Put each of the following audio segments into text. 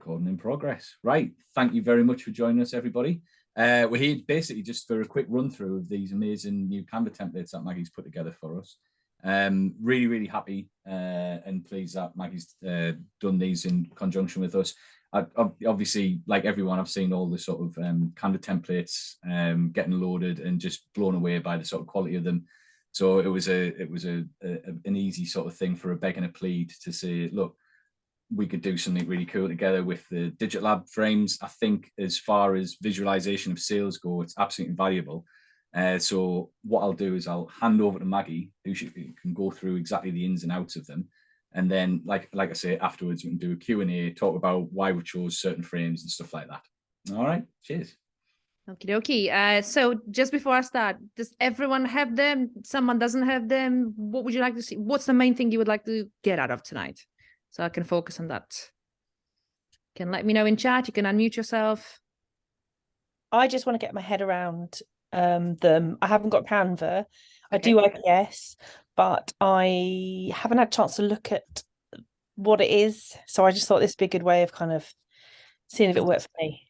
Recording in progress. Right. Thank you very much for joining us, everybody. We're here basically just for a quick run through of these amazing new Canva templates that Maggie's put together for us. Really, really happy and pleased that Maggie's done these in conjunction with us. Obviously, like everyone, I've seen all the sort of Canva templates getting loaded and just blown away by the sort of quality of them. So it was an easy sort of thing for a beg and a plead to say, look, we could do something really cool together with the Digitalab frames. I think as far as visualization of sales go, it's absolutely valuable. So what I'll do is I'll hand over to Maggie, who can go through exactly the ins and outs of them. And then, like I say, afterwards, we can do a Q&A, talk about why we chose certain frames and stuff like that. All right, cheers. Okie dokie. So just before I start, does everyone have them? Someone doesn't have them? What would you like to see? What's the main thing you would like to get out of tonight? So I can focus on that. You can let me know in chat. You can unmute yourself. I just want to get my head around them. I haven't got Canva. I do IPS, but I haven't had a chance to look at what it is. So I just thought this would be a good way of kind of seeing if it works for me.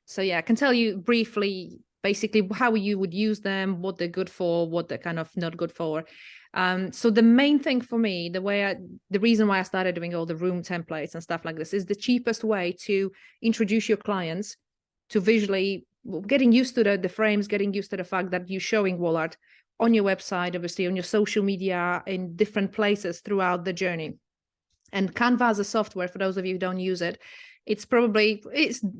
So yeah, I can tell you briefly, basically how you would use them, what they're good for, what they're kind of not good for. So the main thing for me, the reason why I started doing all the room templates and stuff like this is the cheapest way to introduce your clients to visually getting used to the frames, getting used to the fact that you're showing wall art on your website, obviously on your social media, in different places throughout the journey. And Canva as a software, for those of you who don't use it, it's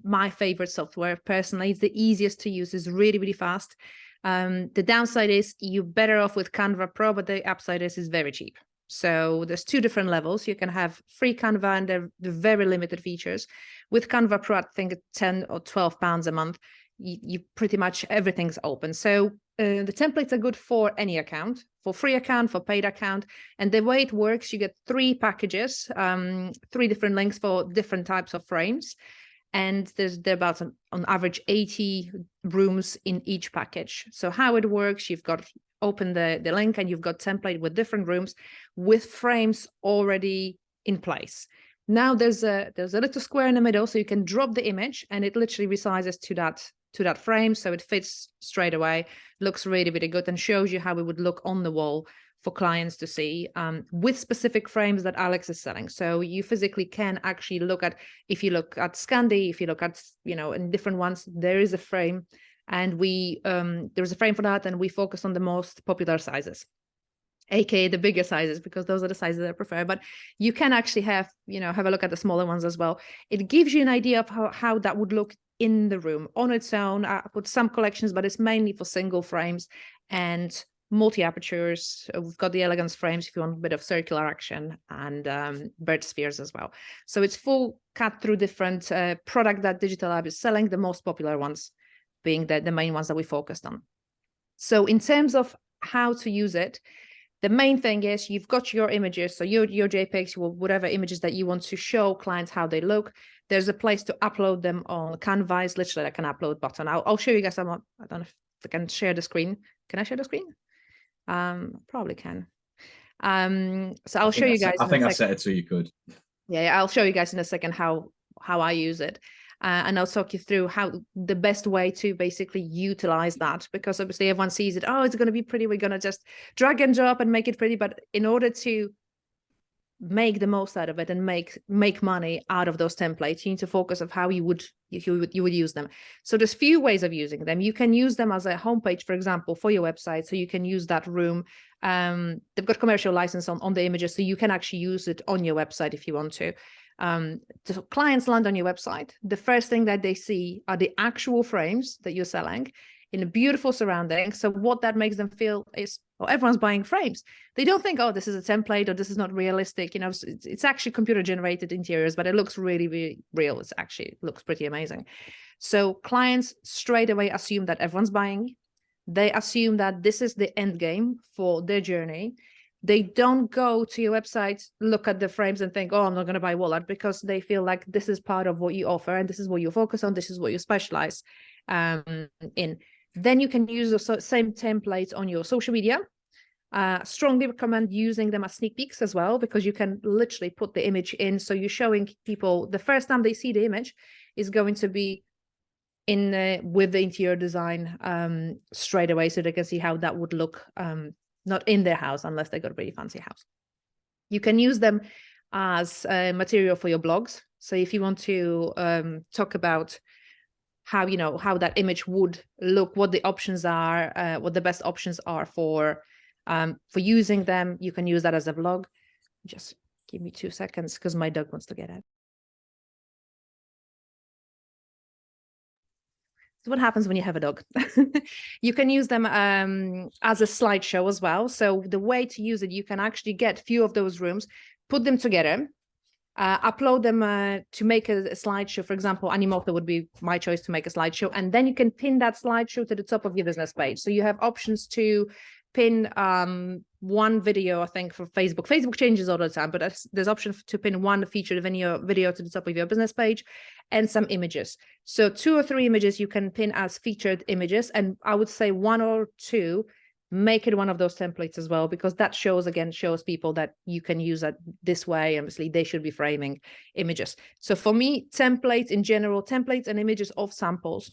my favorite software personally. It's the easiest to use. It's really, really fast. The downside is you're better off with Canva Pro, but the upside is it's very cheap. So there's two different levels. You can have free Canva and they're very limited features. With Canva Pro, I think it's 10 or 12 pounds a month. You pretty much everything's open. So the templates are good for any account, for free account, for paid account. And the way it works, you get 3 packages, 3 different links for different types of frames. And there are about on average 80 rooms in each package. So how it works, you've got open the link and you've got template with different rooms with frames already in place. Now there's a little square in the middle, so you can drop the image and it literally resizes to that frame, so it fits straight away, looks really, really good, and shows you how it would look on the wall for clients to see with specific frames that Alex is selling. So you physically can actually look at, if you look at Scandi, if you look at, in different ones, there is a frame, and there's a frame for that, and we focus on the most popular sizes, aka the bigger sizes, because those are the sizes that I prefer. But you can actually have a look at the smaller ones as well. It gives you an idea of how that would look in the room on its own. I put some collections, but it's mainly for single frames and multi-apertures. We've got the elegance frames if you want a bit of circular action, and bird spheres as well. So it's full cut through different product that Digitalab is selling, the most popular ones being the main ones that we focused on. So in terms of how to use it, the main thing is you've got your images, so your JPEGs, whatever images that you want to show clients how they look. There's a place to upload them on Canva. It's literally like an upload button. I'll show you guys some. I don't know if I can share the screen. Can I share the screen? Probably can. So I'll show you guys. I think I set it so you could. Yeah, I'll show you guys in a second how I use it. And I'll talk you through how the best way to basically utilize that, because obviously everyone sees it. Oh, it's going to be pretty. We're going to just drag and drop and make it pretty. But in order to make the most out of it and make money out of those templates, you need to focus on how you would use them. So there's few ways of using them. You can use them as a homepage, for example, for your website. So you can use that room. They've got commercial license on the images, so you can actually use it on your website if you want to. So clients land on your website. The first thing that they see are the actual frames that you're selling in a beautiful surrounding. So what that makes them feel is, everyone's buying frames. They don't think, oh, this is a template or this is not realistic. It's actually computer generated interiors, but it looks really, really real. It looks pretty amazing. So clients straight away assume that everyone's buying. They assume that this is the end game for their journey. They don't go to your website, look at the frames and think, oh, I'm not going to buy wall art, because they feel like this is part of what you offer and this is what you focus on. This is what you specialize in. Then you can use the same templates on your social media. Strongly recommend using them as sneak peeks as well, because you can literally put the image in. So you're showing people the first time they see the image is going to be in with the interior design straight away, so they can see how that would look, not in their house unless they got a really fancy house. You can use them as material for your blogs. So if you want to talk about how, you know, how that image would look, what the options are, what the best options are for using them, you can use that as a blog. Just give me 2 seconds because my dog wants to get out. So what happens when you have a dog? You can use them as a slideshow as well. So the way to use it, you can actually get a few of those rooms, put them together, upload them to make a slideshow. For example, Animoto would be my choice to make a slideshow, and then you can pin that slideshow to the top of your business page. So you have options to pin one video, I think, for Facebook. Facebook changes all the time, but there's option to pin one featured video to the top of your business page, and some images. So 2 or 3 images you can pin as featured images, and I would say 1 or 2 make it one of those templates as well, because that shows people that you can use it this way. Obviously they should be framing images. So for me, templates in general, templates and images of samples,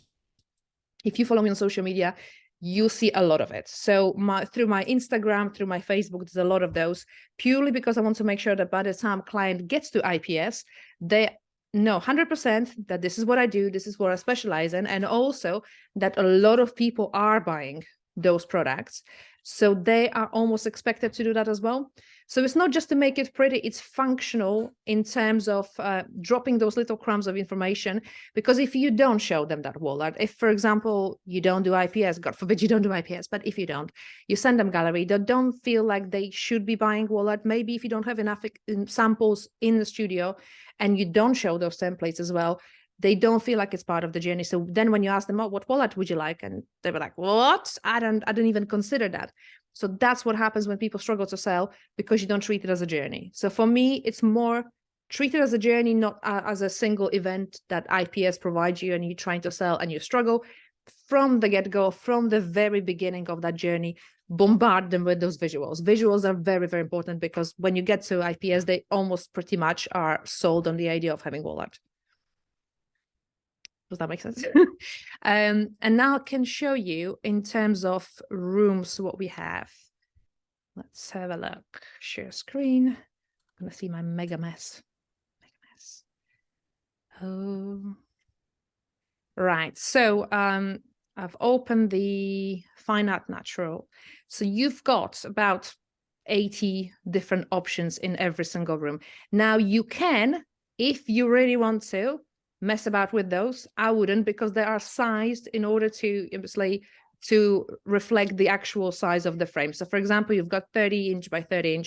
if you follow me on social media, you see a lot of it. So through my Instagram, through my Facebook, there's a lot of those, purely because I want to make sure that by the time client gets to IPS, they know 100% that this is what I do, this is what I specialize in, and also that a lot of people are buying those products. So they are almost expected to do that as well. So it's not just to make it pretty, it's functional in terms of dropping those little crumbs of information. Because if you don't show them that wall art, if, for example, you don't do IPS, God forbid you don't do IPS, but if you don't, you send them gallery, they don't feel like they should be buying wall art. Maybe if you don't have enough samples in the studio and you don't show those templates as well, they don't feel like it's part of the journey. So then when you ask them, oh, what wall art would you like? And they were like, what? I don't even consider that. So that's what happens when people struggle to sell, because you don't treat it as a journey. So for me, it's more treat it as a journey, not as a single event that IPS provides you and you're trying to sell and you struggle. From the get-go, from the very beginning of that journey, bombard them with those visuals. Visuals are very, very important, because when you get to IPS, they almost pretty much are sold on the idea of having wall art. Does that make sense? And now I can show you in terms of rooms what we have. Let's have a look. Share screen. I'm gonna see my mega mess. Oh, right. So I've opened the Fine Art Natural. So you've got about 80 different options in every single room. Now you can, if you really want to, mess about with those. I wouldn't, because they are sized in order to obviously to reflect the actual size of the frame. So for example, you've got 30" by 30"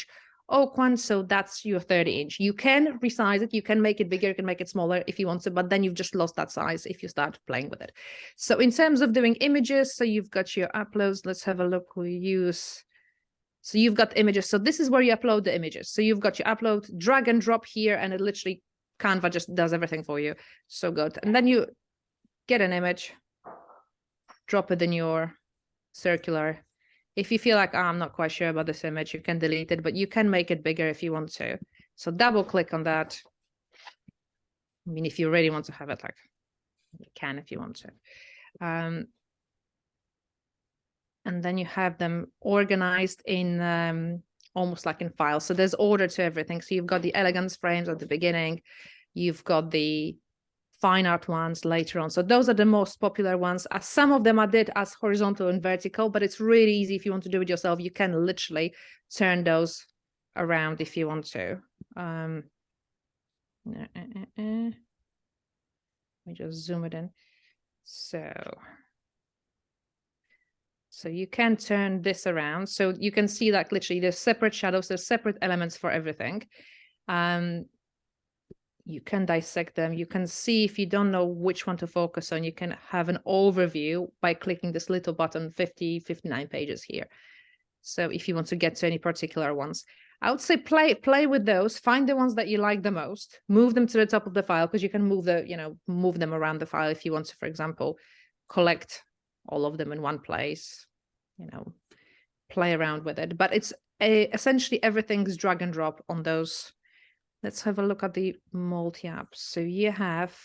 oak one, so that's your 30". You can resize it, you can make it bigger, you can make it smaller if you want to, but then you've just lost that size if you start playing with it. So in terms of doing images, so you've got your uploads. Let's have a look. We use, so you've got images. So this is where you upload the images. So you've got your upload, drag and drop here, and it literally Canva just does everything for you. So good. And then you get an image, drop it in your circular. If you feel like, oh, I'm not quite sure about this image, you can delete it, but you can make it bigger if you want to. So double click on that. I mean, if you really want to have it, like, you can if you want to. And then you have them organized in almost like in files. So there's order to everything. So you've got the elegance frames at the beginning, you've got the fine art ones later on. So those are the most popular ones. Some of them I did as horizontal and vertical, but it's really easy if you want to do it yourself. You can literally turn those around if you want to. Let me just zoom it in. So you can turn this around. So you can see that literally there's separate shadows, there's separate elements for everything. You can dissect them. You can see if you don't know which one to focus on, you can have an overview by clicking this little button, 59 pages here. So if you want to get to any particular ones, I would say play with those, find the ones that you like the most, move them to the top of the file, because you can move move them around the file if you want to, for example, collect all of them in one place, play around with it. But it's essentially everything's drag and drop on those. Let's have a look at the multi-apps. So you have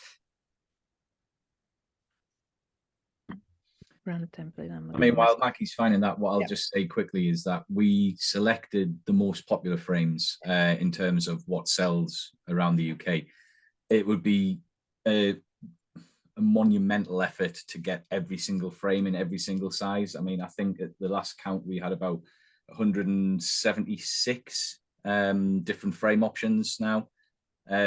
run template. I mean, while Maggie's finding that, what I'll just say quickly is that we selected the most popular frames in terms of what sells around the UK. It would be a monumental effort to get every single frame in every single size. I mean, I think at the last count we had about 176 different frame options now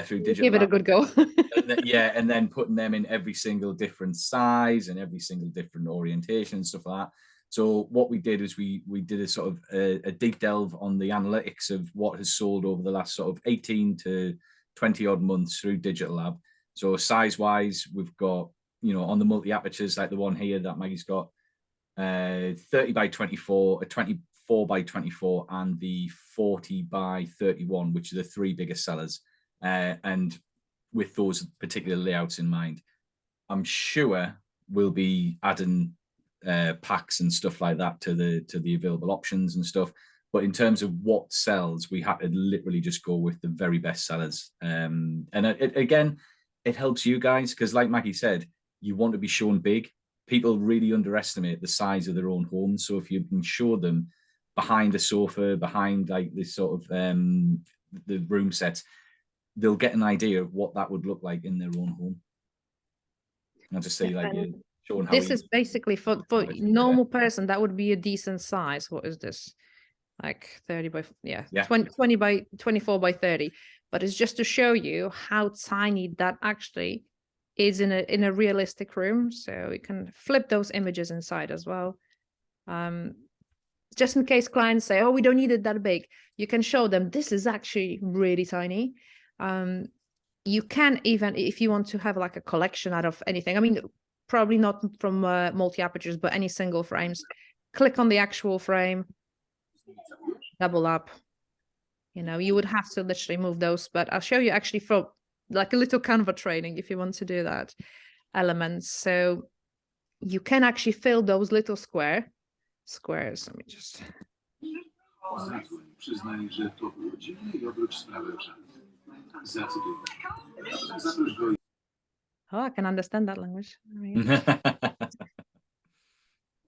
through Digitalab. Give it a good go. And then putting them in every single different size and every single different orientation and stuff like that. So what we did is we did a sort of a deep delve on the analytics of what has sold over the last sort of 18 to 20 odd months through Digitalab. So size-wise, we've got, you know, on the multi-apertures like the one here that Maggie's got, 30 by 24, a 24 by 24, and the 40 by 31, which are the three biggest sellers. And with those particular layouts in mind, I'm sure we'll be adding packs and stuff like that to the available options and stuff. But in terms of what sells, we had to literally just go with the very best sellers. And again, it helps you guys because, like Maggie said, you want to be shown big. People really underestimate the size of their own homes. So if you can show them behind a sofa, behind like this sort of the room sets, they'll get an idea of what that would look like in their own home. I'll just say, like, showing how this is basically for normal person, that would be a decent size. What is this? Like 30 by 20 by 24 by 30. But it's just to show you how tiny that actually is in a realistic room. So you can flip those images inside as well. Just in case clients say, oh, we don't need it that big, you can show them this is actually really tiny. You can even, if you want to have like a collection out of anything, I mean, probably not from multi-apertures, but any single frames, click on the actual frame, double up. You know, you would have to literally move those, but I'll show you actually from like a little Canva training if you want to do that elements. So you can actually fill those little squares. Let me just. Oh, I can understand that language.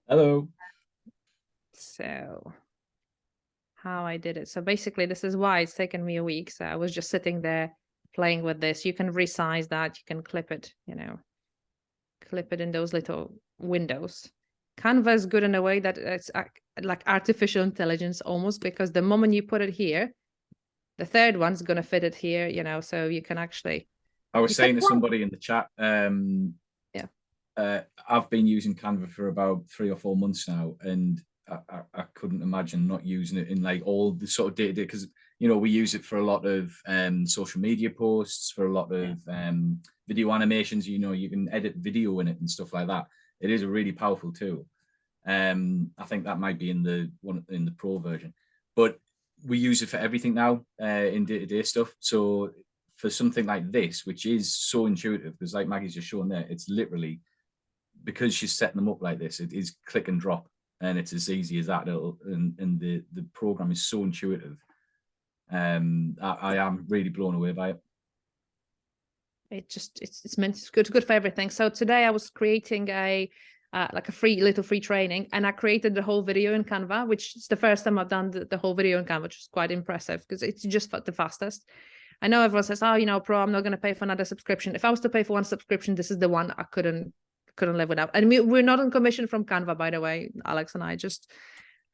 Hello. So how I did it. So basically, this is why it's taken me a week. So I was just sitting there playing with this. You can resize that. You can clip it, you know, clip it in those little windows. Canva is good in a way that it's like artificial intelligence almost, because the moment you put it here, the third one's going to fit it here, you know, so you can actually. I was saying to somebody in the chat, I've been using Canva for about 3 or 4 months now, and I couldn't imagine not using it in like all the sort of day-to-day, because, you know, we use it for a lot of social media posts, for a lot of video animations. You know, you can edit video in it and stuff like that. It is a really powerful tool. I think that might be in the pro version, but we use it for everything now in day-to-day stuff. So for something like this, which is so intuitive, because like Maggie's just shown there, it's literally, because she's setting them up like this, it is click and drop, and it's as easy as that. And the program is so intuitive. I am really blown away by it. It's meant, it's good for everything. So today I was creating like a free training, and I created the whole video in Canva, which is the first time I've done the whole video in Canva, which is quite impressive because it's just the fastest. I know everyone says, oh, you know, pro, I'm not going to pay for another subscription. If I was to pay for one subscription, this is the one I couldn't live without. And we're not on commission from Canva, by the way, Alex and I, just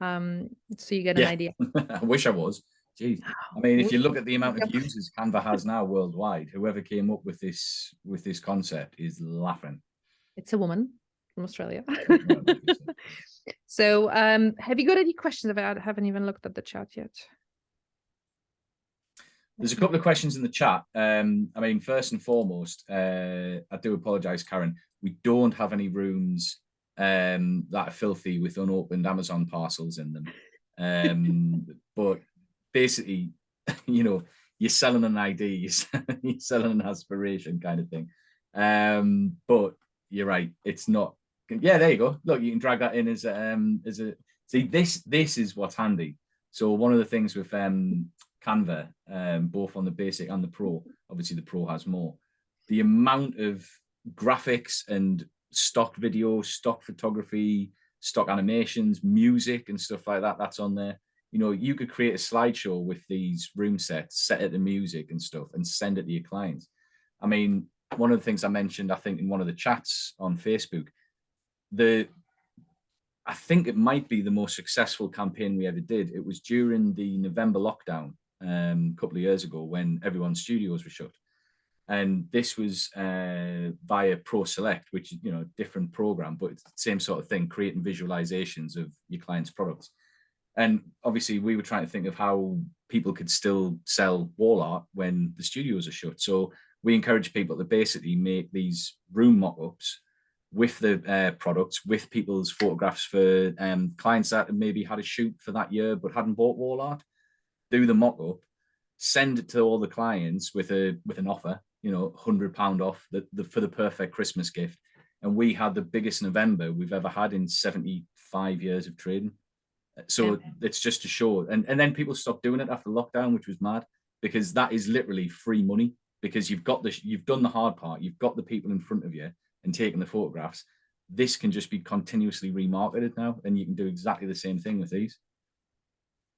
so you get an idea. I wish I was. Jeez. I mean, if you look at the amount of users Canva has now worldwide, whoever came up with this concept is laughing. It's a woman from Australia. So have you got any questions about? I haven't even looked at the chat yet. There's a couple of questions in the chat. I mean, first and foremost, I do apologize, Karen. We don't have any rooms that are filthy with unopened Amazon parcels in them. But basically, you know, you're selling an idea, you're selling an aspiration kind of thing. But you're right, it's not. Yeah, there you go. Look, you can drag that in as a See, this is what's handy. So one of the things with Canva, both on the basic and the pro, obviously the pro has more, the amount of graphics and stock video, stock photography, stock animations, music and stuff like that, that's on there. You know, you could create a slideshow with these room sets, set it to music and stuff, and send it to your clients. I mean, one of the things I mentioned, I think in one of the chats on Facebook, I think it might be the most successful campaign we ever did. It was during the November lockdown a couple of years ago when everyone's studios were shut. And this was via Pro Select, which is, you know, a different program, but it's the same sort of thing, creating visualizations of your client's products. And obviously we were trying to think of how people could still sell wall art when the studios are shut. So we encourage people to basically make these room mock-ups with the products, with people's photographs for clients that maybe had a shoot for that year but hadn't bought wall art. Do the mock-up, send it to all the clients with an offer, you know, £100 off for the perfect Christmas gift. And we had the biggest November we've ever had in 75 years of trading. So it's just to show, and then people stopped doing it after lockdown, which was mad, because that is literally free money, because you've done the hard part, you've got the people in front of you and taking the photographs. This can just be continuously remarketed now, and you can do exactly the same thing with these.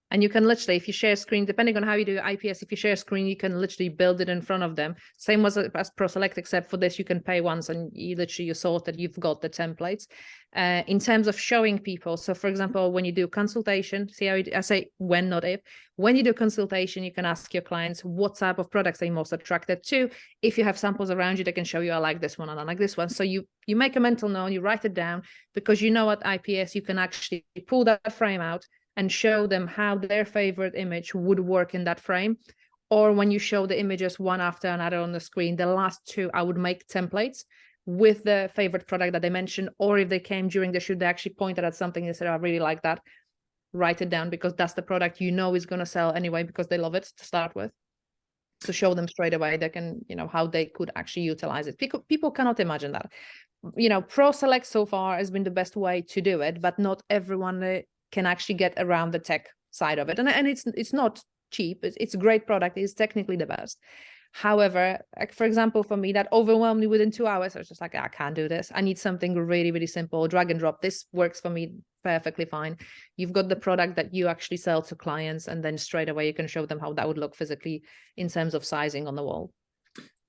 And you can literally, if you share screen, depending on how you do IPS, if you share screen, you can literally build it in front of them. Same as Pro Select, except for this, you can pay once and you sort it, you've got the templates. In terms of showing people, so for example, when you do consultation, see how I say when, not if. When you do consultation, you can ask your clients what type of products they're most attracted to. If you have samples around you, they can show you, I like this one and I like this one. So you make a mental note, you write it down, because you know at IPS, you can actually pull that frame out and show them how their favorite image would work in that frame. Or when you show the images one after another on the screen, the last two, I would make templates with the favorite product that they mentioned. Or if they came during the shoot, they actually pointed at something and said, I really like that. Write it down, because that's the product you know is going to sell anyway, because they love it to start with. So show them straight away, they can, you know, how they could actually utilize it. People cannot imagine that. You know, Pro Select so far has been the best way to do it, but not everyone can actually get around the tech side of it. And it's not cheap. It's a great product. It's technically the best. However, like for example, for me, that overwhelmed me within 2 hours. I was just like, I can't do this. I need something really, really simple, drag and drop. This works for me perfectly fine. You've got the product that you actually sell to clients, and then straight away you can show them how that would look physically in terms of sizing on the wall.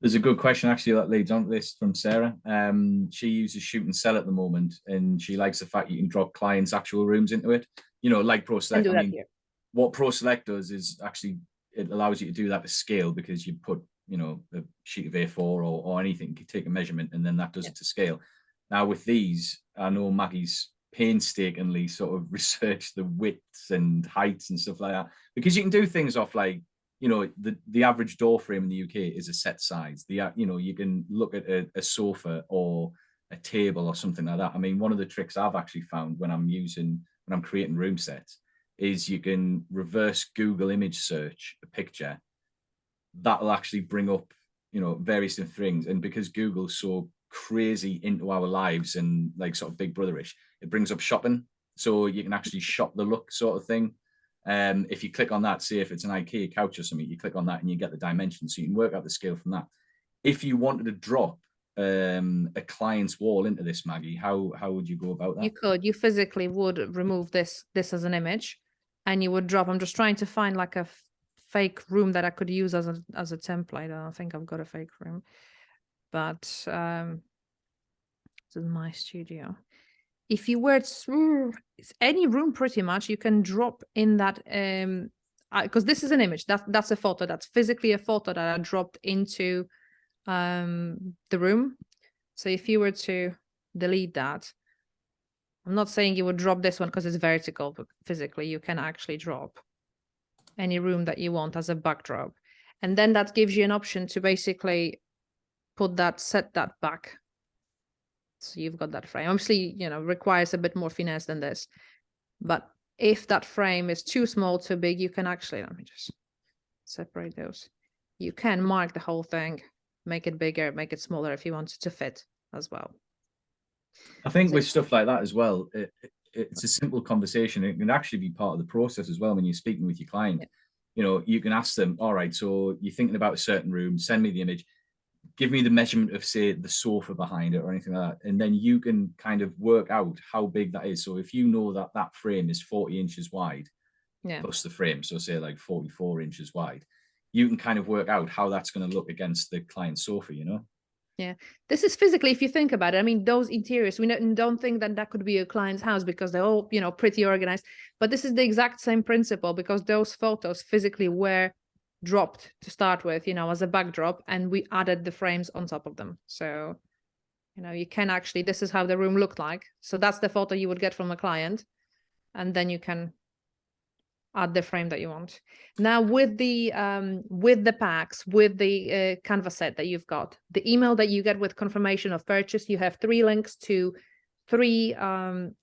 There's a good question actually that leads on to this from Sarah. She uses Shoot and Sell at the moment, and she likes the fact you can drop clients' actual rooms into it. You know, like Pro Select. I mean, what Pro Select does is actually it allows you to do that to scale, because you put, you know, a sheet of A4 or anything, you take a measurement, and then that does it to scale. Now with these, I know Maggie's painstakingly sort of researched the widths and heights and stuff like that, because you can do things off like, you know, the average door frame in the UK is a set size. You know, you can look at a sofa or a table or something like that. I mean, one of the tricks I've actually found when I'm creating room sets is you can reverse Google image search a picture. That'll actually bring up, you know, various different things. And because Google's so crazy into our lives and like sort of big brotherish, it brings up shopping. So you can actually shop the look sort of thing. If you click on that, say if it's an IKEA couch or something, you click on that and you get the dimensions, so you can work out the scale from that. If you wanted to drop a client's wall into this, Maggie, how would you go about that? You physically would remove this as an image, and you would drop. I'm just trying to find like a fake room that I could use as a template. I don't think I've got a fake room, but this is my studio. If you were to, any room pretty much, you can drop in that, because this is an image, that's a photo, that's physically a photo that I dropped into the room. So if you were to delete that, I'm not saying you would drop this one because it's vertical, but physically you can actually drop any room that you want as a backdrop. And then that gives you an option to basically set that back. So you've got that frame. Obviously, you know, requires a bit more finesse than this. But if that frame is too small, too big, you can actually, let me just separate those. You can mark the whole thing, make it bigger, make it smaller if you want it to fit as well. I think with stuff like that as well, it's a simple conversation. It can actually be part of the process as well when you're speaking with your client. You know, you can ask them, all right, so you're thinking about a certain room, send me the image, give me the measurement of, say, the sofa behind it or anything like that. And then you can kind of work out how big that is. So if you know that that frame is 40 inches wide, plus the frame, so say like 44 inches wide, you can kind of work out how that's going to look against the client's sofa, you know? Yeah, this is physically, if you think about it, I mean, those interiors, we don't think that that could be a client's house because they're all, you know, pretty organized, but this is the exact same principle because those photos physically were dropped to start with, you know, as a backdrop, and we added the frames on top of them. So, you know, you can actually, this is how the room looked like. So that's the photo you would get from a client, and then you can add the frame that you want. Now with the packs, with the Canva set that you've got, the email that you get with confirmation of purchase, you have 3 links to 3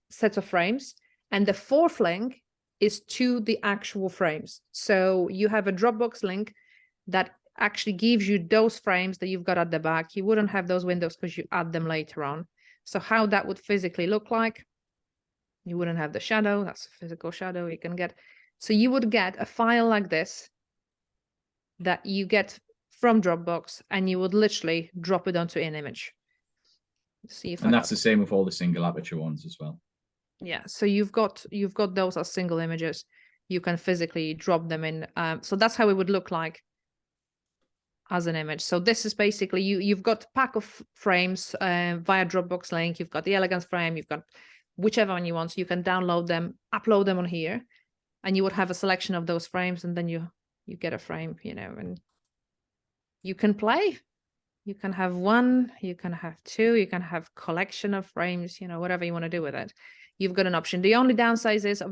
sets of frames, and the 4th link is to the actual frames. So you have a Dropbox link that actually gives you those frames that you've got at the back. You wouldn't have those windows because you add them later on. So how that would physically look like, you wouldn't have the shadow, that's a physical shadow you can get. So you would get a file like this that you get from Dropbox, and you would literally drop it onto an image. See if and that's the same with all the single aperture ones as well. Yeah, so you've got those as single images. You can physically drop them in. So that's how it would look like as an image. So this is basically you've got a pack of frames via Dropbox link. You've got the elegance frame. You've got whichever one you want. So you can download them, upload them on here, and you would have a selection of those frames, and then you get a frame, you know, and you can play. You can have 1, you can have 2, you can have collection of frames, you know, whatever you want to do with it. You've got an option. The only downside is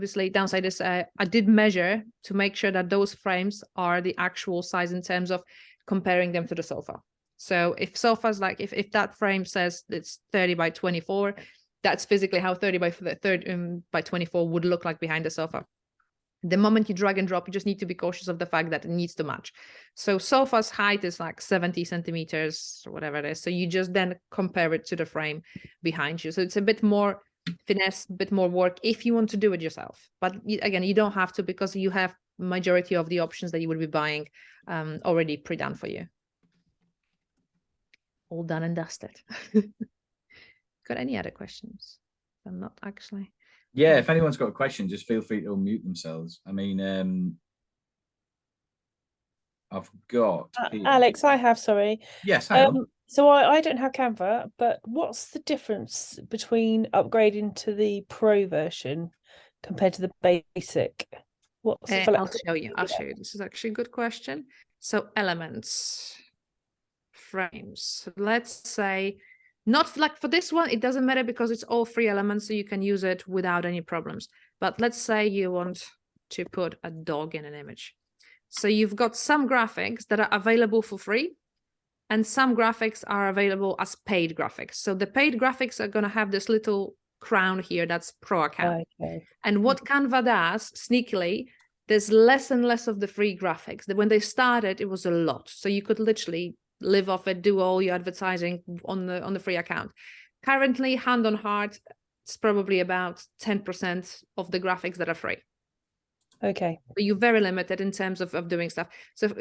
I did measure to make sure that those frames are the actual size in terms of comparing them to the sofa. So if sofa's like, if that frame says it's 30 by 24, that's physically how 30 by 24 would look like behind the sofa. The moment you drag and drop, you just need to be cautious of the fact that it needs to match. So sofa's height is like 70 centimeters or whatever it is. So you just then compare it to the frame behind you. So it's a bit more finesse, a bit more work if you want to do it yourself. But again, you don't have to, because you have majority of the options that you would be buying already pre-done for you. All done and dusted. Got any other questions? I'm not actually. Yeah, if anyone's got a question, just feel free to unmute themselves. I mean, I've got Alex, I have, sorry. Yes, I have. So I don't have Canva, but what's the difference between upgrading to the Pro version compared to the basic? What's I'll show you. This is actually a good question. So elements, frames. So let's say, not like for this one, it doesn't matter because it's all free elements, so you can use it without any problems. But let's say you want to put a dog in an image. So you've got some graphics that are available for free, and some graphics are available as paid graphics. So the paid graphics are going to have this little crown here, that's Pro account. Okay. And what Canva does, sneakily, there's less and less of the free graphics. When they started, it was a lot. So you could literally live off it, do all your advertising on the free account. Currently, hand on heart, it's probably about 10% of the graphics that are free. Okay. So you're very limited in terms of doing stuff.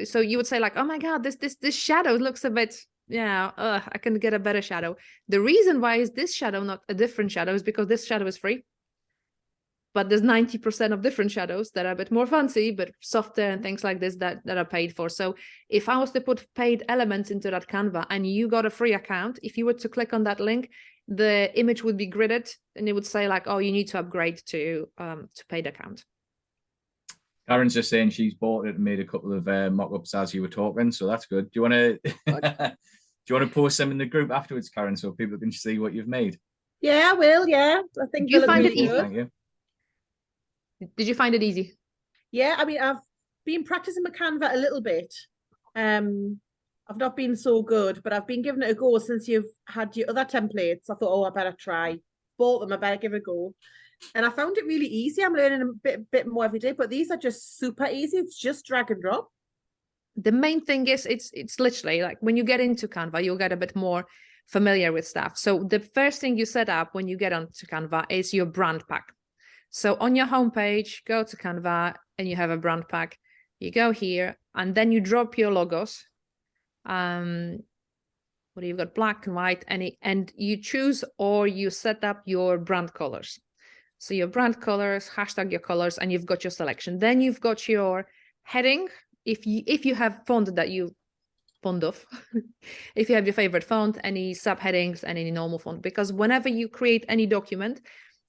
So you would say like, oh my God, this shadow looks a bit, I can get a better shadow. The reason why is this shadow not a different shadow is because this shadow is free. But there's 90% of different shadows that are a bit more fancy, but softer and things like this that are paid for. So if I was to put paid elements into that Canva and you got a free account, if you were to click on that link, the image would be gridded and it would say like, oh, you need to upgrade to paid account. Karen's just saying she's bought it and made a couple of mock-ups as you were talking, so that's good. Do you want to post them in the group afterwards, Karen, so people can see what you've made? Yeah, I will. Yeah, I think you find it easy. Thank you. Did you find it easy? Yeah, I mean, I've been practicing my Canva a little bit. I've not been so good, but I've been giving it a go since you've had your other templates. I thought, oh, I better try. Bought them, I better give it a go. And I found it really easy. I'm learning a bit more every day, but these are just super easy. It's just drag and drop. The main thing is it's literally like when you get into Canva, you'll get a bit more familiar with stuff. So the first thing you set up when you get onto Canva is your brand pack. So on your homepage, go to Canva and you have a brand pack. You go here and then you drop your logos. What you've got black and white, and you choose or you set up your brand colors. So your brand colors, hashtag your colors, and you've got your selection. Then you've got your heading. If you have font that you fond of, if you have your favorite font, any subheadings, and any normal font, because whenever you create any document,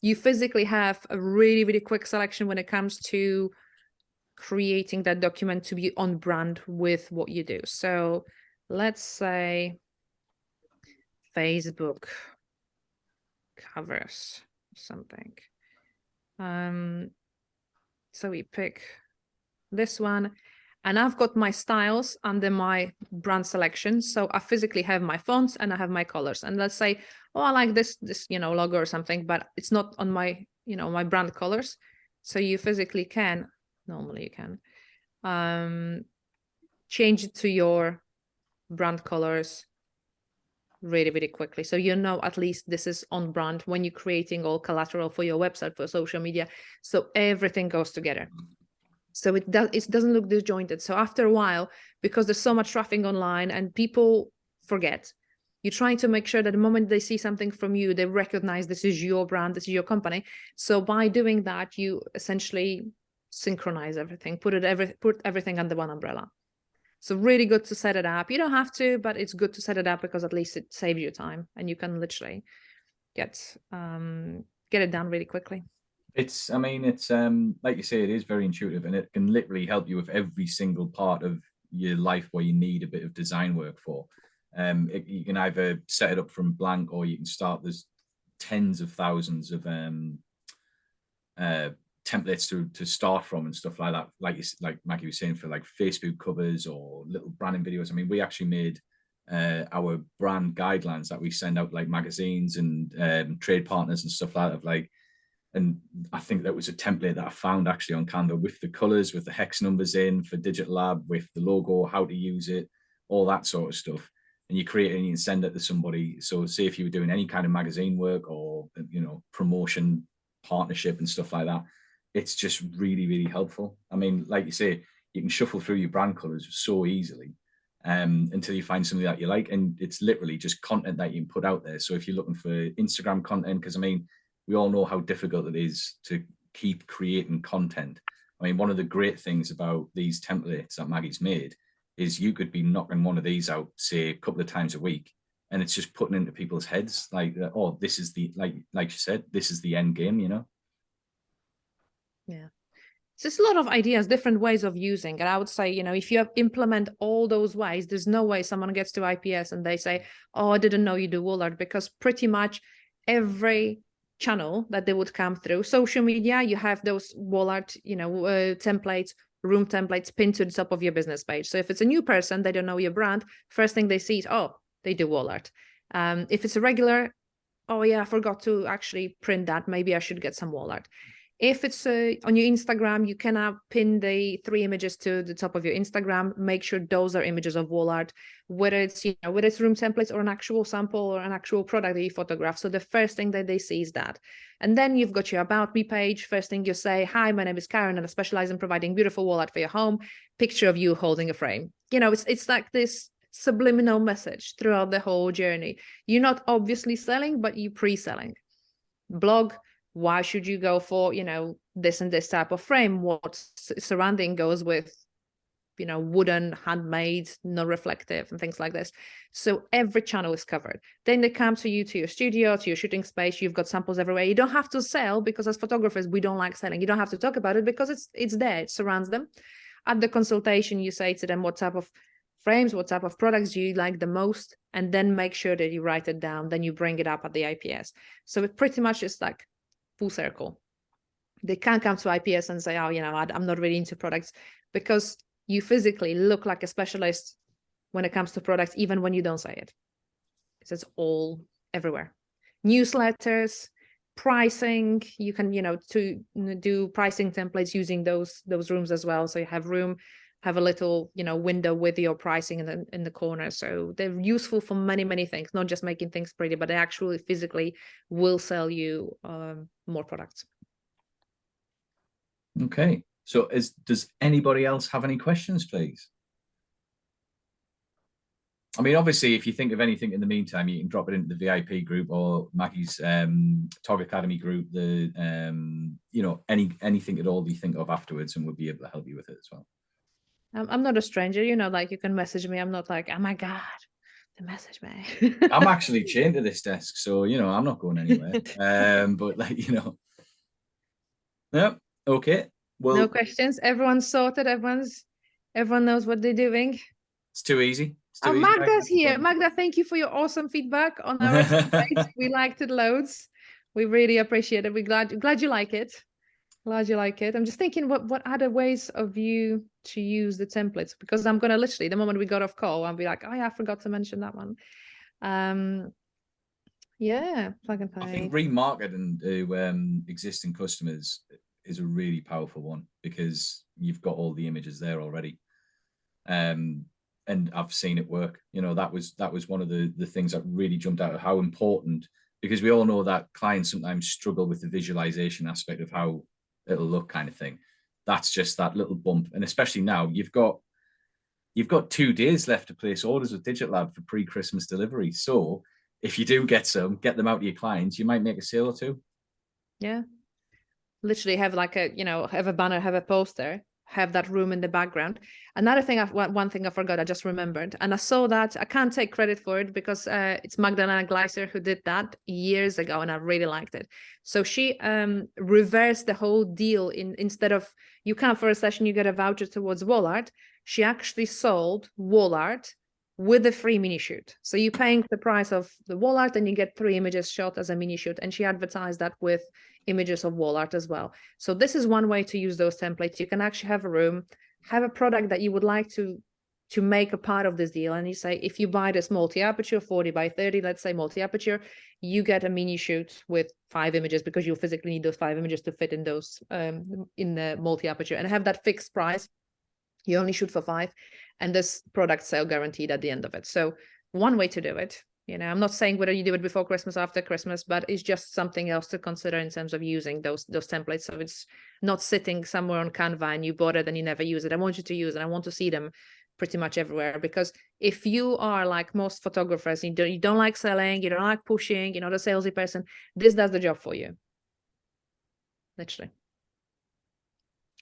you physically have a really, really quick selection when it comes to creating that document to be on brand with what you do. So let's say Facebook covers something. So we pick this one, and I've got my styles under my brand selection. So I physically have my fonts and I have my colors. And let's say, oh, I like this logo or something, but it's not on my, my brand colors. So you physically can, normally you can, change it to your brand colors really, really quickly. So at least this is on brand when you're creating all collateral for your website, for social media. So everything goes together. So it doesn't look disjointed. So after a while, because there's so much traffic online and people forget, you're trying to make sure that the moment they see something from you, they recognize this is your brand, this is your company. So by doing that, you essentially synchronize everything, put everything under one umbrella. So really good to set it up. You don't have to, but it's good to set it up because at least it saves you time and you can literally get it done really quickly. It's like you say, it is very intuitive, and it can literally help you with every single part of your life where you need a bit of design work for. You can either set it up from blank, or you can start. There's tens of thousands of templates to start from and stuff like that. Like Maggie was saying, for like Facebook covers or little branding videos. I mean, we actually made our brand guidelines that we send out, like magazines and trade partners and stuff like that. And I think that was a template that I found actually on Canva with the colors, with the hex numbers in for Digitalab, with the logo, how to use it, all that sort of stuff. And you create it and you can send it to somebody. So say if you were doing any kind of magazine work or, promotion, partnership and stuff like that, it's just really, really helpful. I mean, like you say, you can shuffle through your brand colors so easily until you find something that you like. And it's literally just content that you can put out there. So if you're looking for Instagram content, because we all know how difficult it is to keep creating content. I mean, one of the great things about these templates that Maggie's made is you could be knocking one of these out, say, a couple of times a week, and it's just putting into people's heads like, oh, this is the, like you said, this is the end game, Yeah. It's just a lot of ideas, different ways of using. And I would say, if you implement all those ways, there's no way someone gets to IPS and they say, oh, I didn't know you do wall art, because pretty much every channel that they would come through social media, you have those wall art, templates, room templates pinned to the top of your business page. So if it's a new person, they don't know your brand, first thing they see is, oh, they do wall art. If it's a regular, oh yeah, I forgot to actually print that, maybe I should get some wall art. If it's on your Instagram, you can now pin the 3 images to the top of your Instagram. Make sure those are images of wall art, whether it's room templates or an actual sample or an actual product that you photograph. So the first thing that they see is that. And then you've got your About Me page. First thing you say, hi, my name is Karen and I specialize in providing beautiful wall art for your home. Picture of you holding a frame. It's like this subliminal message throughout the whole journey. You're not obviously selling, but you're pre-selling. Blog. Why should you go for, this and this type of frame? What surrounding goes with, wooden, handmade, no reflective and things like this. So every channel is covered. Then they come to you, to your studio, to your shooting space. You've got samples everywhere. You don't have to sell, because as photographers, we don't like selling. You don't have to talk about it because it's there. It surrounds them. At the consultation, you say to them what type of frames, what type of products you like the most, and then make sure that you write it down. Then you bring it up at the IPS. So it pretty much is like full circle. They can't come to IPS and say, oh, I'm not really into products, because you physically look like a specialist when it comes to products, even when you don't say it. It's all everywhere. Newsletters, pricing, you can, to do pricing templates using those rooms as well. So you have a little, window with your pricing in the corner. So they're useful for many, many things, not just making things pretty, but they actually physically will sell you more products. Okay. So does anybody else have any questions, please? I mean, obviously, if you think of anything in the meantime, you can drop it into the VIP group or Maggie's Target Academy group, anything at all that you think of afterwards, and we'll be able to help you with it as well. I'm not a stranger, like you can message me. I'm not like, oh my God, to message me. I'm actually chained to this desk, so, I'm not going anywhere. But yeah, okay. Well, no questions. Everyone's sorted. Everyone knows what they're doing. It's too easy. Magda's here. Magda, thank you for your awesome feedback on our template. We liked it loads. We really appreciate it. We're glad you like it. Glad you like it. I'm just thinking what other ways of you to use the templates, because I'm gonna literally, the moment we got off call, I'll be like, oh yeah, I forgot to mention that one. Yeah, plug and play. I think remarketing to existing customers is a really powerful one, because you've got all the images there already. And I've seen it work. That was one of the things that really jumped out of how important, because we all know that clients sometimes struggle with the visualization aspect of how it'll look, kind of thing. That's just that little bump. And especially now, you've got 2 days left to place orders with Digitalab for pre-Christmas delivery. So if you do get them out to your clients, you might make a sale or two. Yeah. Literally have like have a banner, have a poster, have that room in the background. Another thing, one thing I forgot, I just remembered, and I saw that, I can't take credit for it because it's Magdalena Gleiser who did that years ago, and I really liked it. So she reversed the whole deal. Instead of you come for a session, you get a voucher towards wall art. She actually sold wall art with a free mini shoot. So you're paying the price of the wall art and you get 3 images shot as a mini shoot. And she advertised that with images of wall art as well. So this is one way to use those templates. You can actually have a room, have a product that you would like to make a part of this deal. And you say, if you buy this multi-aperture 40 by 30, let's say multi-aperture, you get a mini shoot with 5 images, because you physically need those 5 images to fit in those in the multi-aperture, and have that fixed price. You only shoot for 5, and this product sale guaranteed at the end of it. So one way to do it. I'm not saying whether you do it before Christmas, after Christmas, but it's just something else to consider in terms of using those templates. So it's not sitting somewhere on Canva and you bought it and you never use it. I want you to use it. I want to see them pretty much everywhere, because if you are like most photographers, you don't like selling, you don't like pushing, you're not a salesy person, this does the job for you. Literally.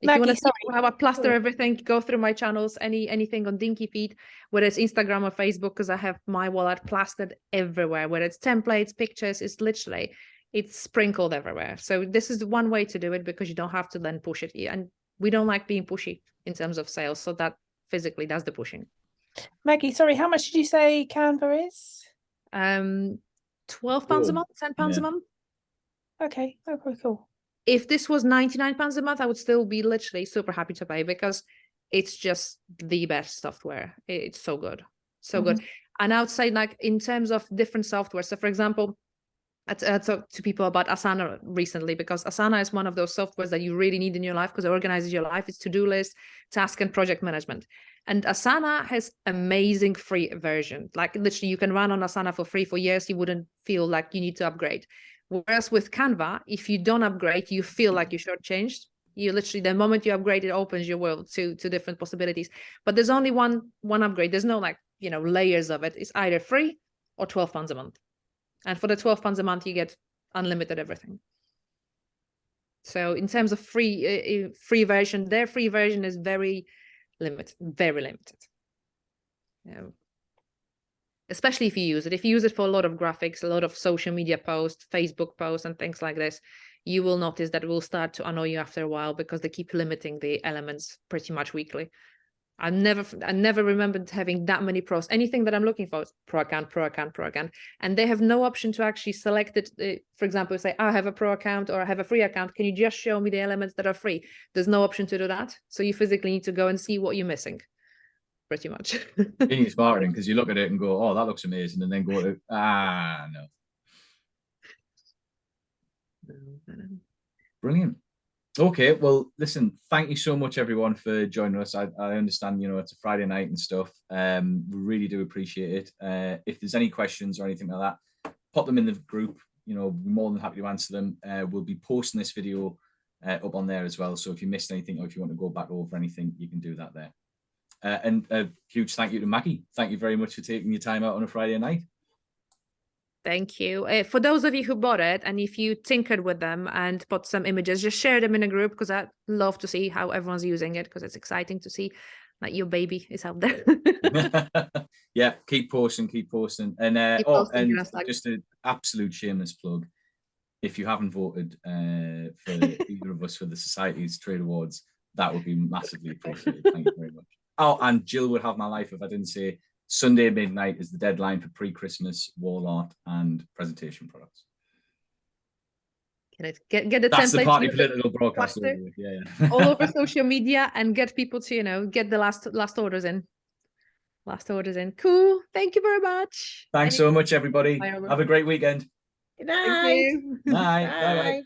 If Maggie, you want to see how I plaster everything, go through my channels, anything on Dinky Feet, whether it's Instagram or Facebook, because I have my wallet plastered everywhere, whether it's templates, pictures, it's sprinkled everywhere. So this is one way to do it, because you don't have to then push it. And we don't like being pushy in terms of sales. So that physically does the pushing. Maggie, sorry, how much did you say Canva is? £12 a month, £10 a month. Okay, cool. If this was £99 a month, I would still be literally super happy to pay, because it's just the best software. It's so good. So good. And I would say, like, in terms of different software. So for example, I talked to people about Asana recently, because Asana is one of those softwares that you really need in your life, because it organizes your life. It's to-do list, task and project management. And Asana has amazing free version. Like literally you can run on Asana for free for years. You wouldn't feel like you need to upgrade. Whereas with Canva, if you don't upgrade, you feel like you're shortchanged. You literally, the moment you upgrade, it opens your world to different possibilities. But there's only one upgrade. There's no layers of it. It's either free or £12 a month. And for the £12 a month, you get unlimited everything. So in terms of free version, their free version is very limited, very limited. Especially if you use it. If you use it for a lot of graphics, a lot of social media posts, Facebook posts, and things like this, you will notice that it will start to annoy you after a while, because they keep limiting the elements pretty much weekly. I never remembered having that many pros. Anything that I'm looking for is pro account. And they have no option to actually select it. For example, say, I have a pro account or I have a free account. Can you just show me the elements that are free? There's no option to do that. So you physically need to go and see what you're missing. Pretty much. Genius marketing, because you look at it and go, oh, that looks amazing, and then go to, no. Brilliant. Okay, well, listen, thank you so much, everyone, for joining us. I understand, it's a Friday night and stuff. We really do appreciate it. If there's any questions or anything like that, pop them in the group. We're more than happy to answer them. We'll be posting this video up on there as well. So if you missed anything or if you want to go back over anything, you can do that there. And a huge thank you to Maggie. Thank you very much for taking your time out on a Friday night. Thank you. For those of you who bought it, and if you tinkered with them and put some images, just share them in a group, because I'd love to see how everyone's using it, because it's exciting to see that your baby is out there. Yeah, keep posting. And just an absolute shameless plug. If you haven't voted for either of us for the Society's Trade Awards, that would be massively appreciated. Thank you very much. Oh, and Jill would have my life if I didn't say Sunday midnight is the deadline for pre-Christmas wall art and presentation products. Get the That's template, the party political broadcast. Yeah. all over social media, and get people to, get the last orders in. Cool. Thank you very much. Thanks so much, everybody. Have a great weekend. Good night. Thank you. Bye. Bye.